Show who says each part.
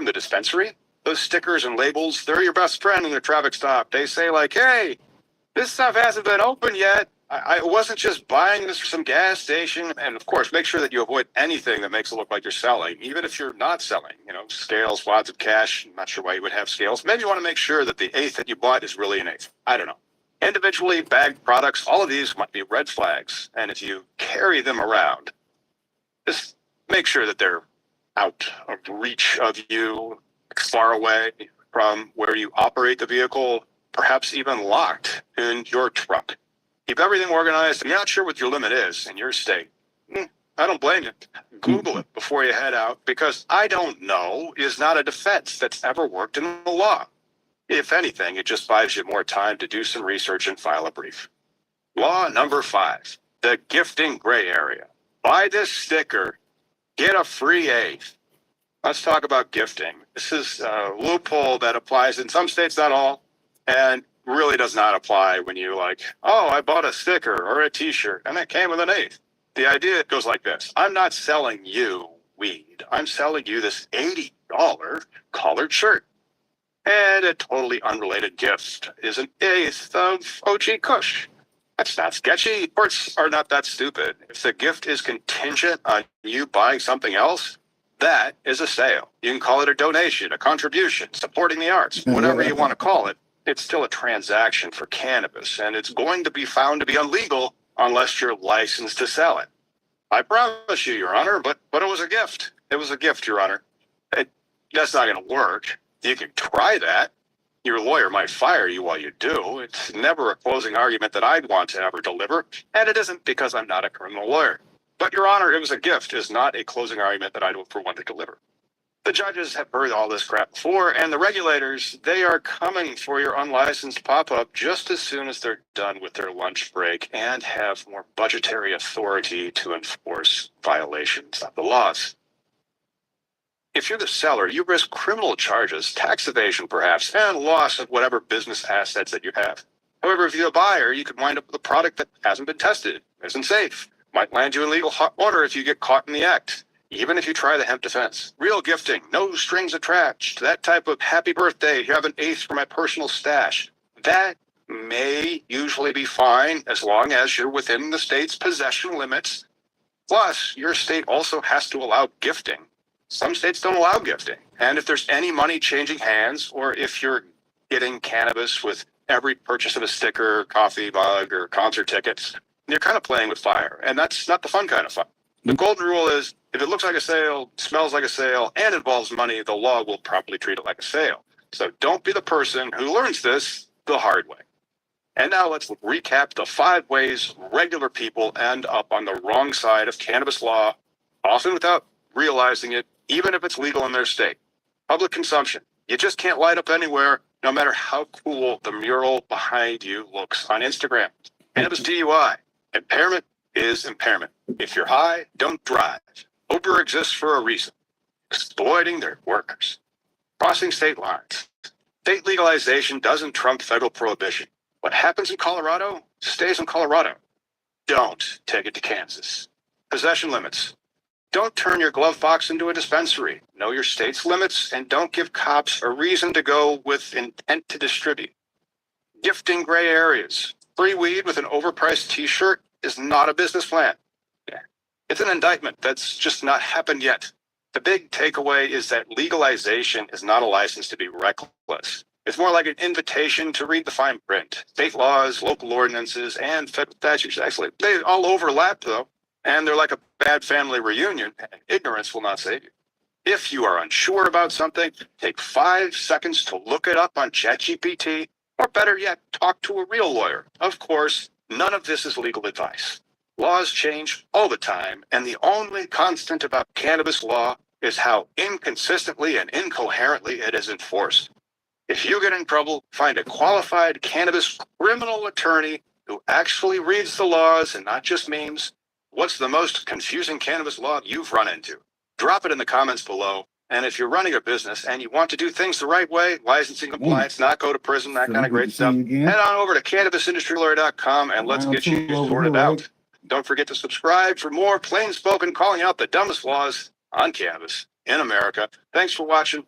Speaker 1: from the dispensary. Those stickers and labels, they're your best friend in the traffic stop. They say like, hey, this stuff hasn't been opened yet. I wasn't just buying this from some gas station. And of course, make sure that you avoid anything that makes it look like you're selling, even if you're not selling. Scales, wads of cash. I'm not sure why you would have scales. Maybe you want to make sure that the eighth that you bought is really an eighth. I don't know. Individually bagged products, all of these might be red flags. And if you carry them around, just make sure that they're out of reach of you, far away from where you operate the vehicle, perhaps even locked in your truck. Keep everything organized. If you're not sure what your limit is in your state, I don't blame you. Google it before you head out, because I don't know is not a defense that's ever worked in the law. If anything, it just buys you more time to do some research and file a brief. Law number 5, the gifting gray area. Buy this sticker, get a free eighth. Let's talk about gifting. This is a loophole that applies in some states, not all, and really does not apply when you I bought a sticker or a t-shirt and it came with an eighth. The idea goes like this. I'm not selling you weed. I'm selling you this $80 collared shirt. And a totally unrelated gift is an eighth of OG Kush. That's not sketchy. Courts are not that stupid. If the gift is contingent on you buying something else, that is a sale. You can call it a donation, a contribution, supporting the arts, whatever you want to call it. It's still a transaction for cannabis, and it's going to be found to be illegal unless you're licensed to sell it. I promise you, Your Honor, but it was a gift. It was a gift, Your Honor. That's not going to work. You can try that. Your lawyer might fire you while you do. It's never a closing argument that I'd want to ever deliver, and it isn't because I'm not a criminal lawyer. But, Your Honor, it was a gift is not a closing argument that I'd for one to deliver. The judges have heard all this crap before, and the regulators, they are coming for your unlicensed pop-up just as soon as they're done with their lunch break and have more budgetary authority to enforce violations of the laws. If you're the seller, you risk criminal charges, tax evasion perhaps, and loss of whatever business assets that you have. However, if you're a buyer, you could wind up with a product that hasn't been tested, isn't safe, might land you in legal hot water if you get caught in the act. Even if you try the hemp defense. Real gifting, no strings attached. That type of happy birthday, you have an eighth for my personal stash. That may usually be fine as long as you're within the state's possession limits. Plus, your state also has to allow gifting. Some states don't allow gifting. And if there's any money changing hands, or if you're getting cannabis with every purchase of a sticker, coffee mug, or concert tickets, you're kind of playing with fire. And that's not the fun kind of fun. The golden rule is, if it looks like a sale, smells like a sale, and involves money, the law will properly treat it like a sale. So don't be the person who learns this the hard way. And now let's recap the 5 ways regular people end up on the wrong side of cannabis law, often without realizing it, even if it's legal in their state. Public consumption. You just can't light up anywhere, no matter how cool the mural behind you looks on Instagram. Cannabis DUI. Impairment is impairment. If you're high, don't drive. Uber exists for a reason. Exploiting their workers. Crossing state lines. State legalization doesn't trump federal prohibition. What happens in Colorado stays in Colorado. Don't take it to Kansas. Possession limits. Don't turn your glove box into a dispensary. Know your state's limits and don't give cops a reason to go with intent to distribute. Gifting gray areas. Free weed with an overpriced t-shirt is not a business plan. It's an indictment that's just not happened yet. The big takeaway is that legalization is not a license to be reckless. It's more like an invitation to read the fine print. State laws, local ordinances, and federal statutes, actually, they all overlap though, and they're like a bad family reunion. Ignorance will not save you. If you are unsure about something, take 5 seconds to look it up on ChatGPT, or better yet, talk to a real lawyer. Of course, none of this is legal advice. Laws change all the time, and the only constant about cannabis law is how inconsistently and incoherently it is enforced. If you get in trouble, find a qualified cannabis criminal attorney who actually reads the laws and not just memes. What's the most confusing cannabis law you've run into? Drop it in the comments below. And if you're running a business and you want to do things the right way, licensing compliance, not go to prison, that kind of great stuff, head on over to CannabisIndustryLawyer.com and let's get you sorted out. Don't forget to subscribe for more plain-spoken calling out the dumbest laws on cannabis in America. Thanks for watching.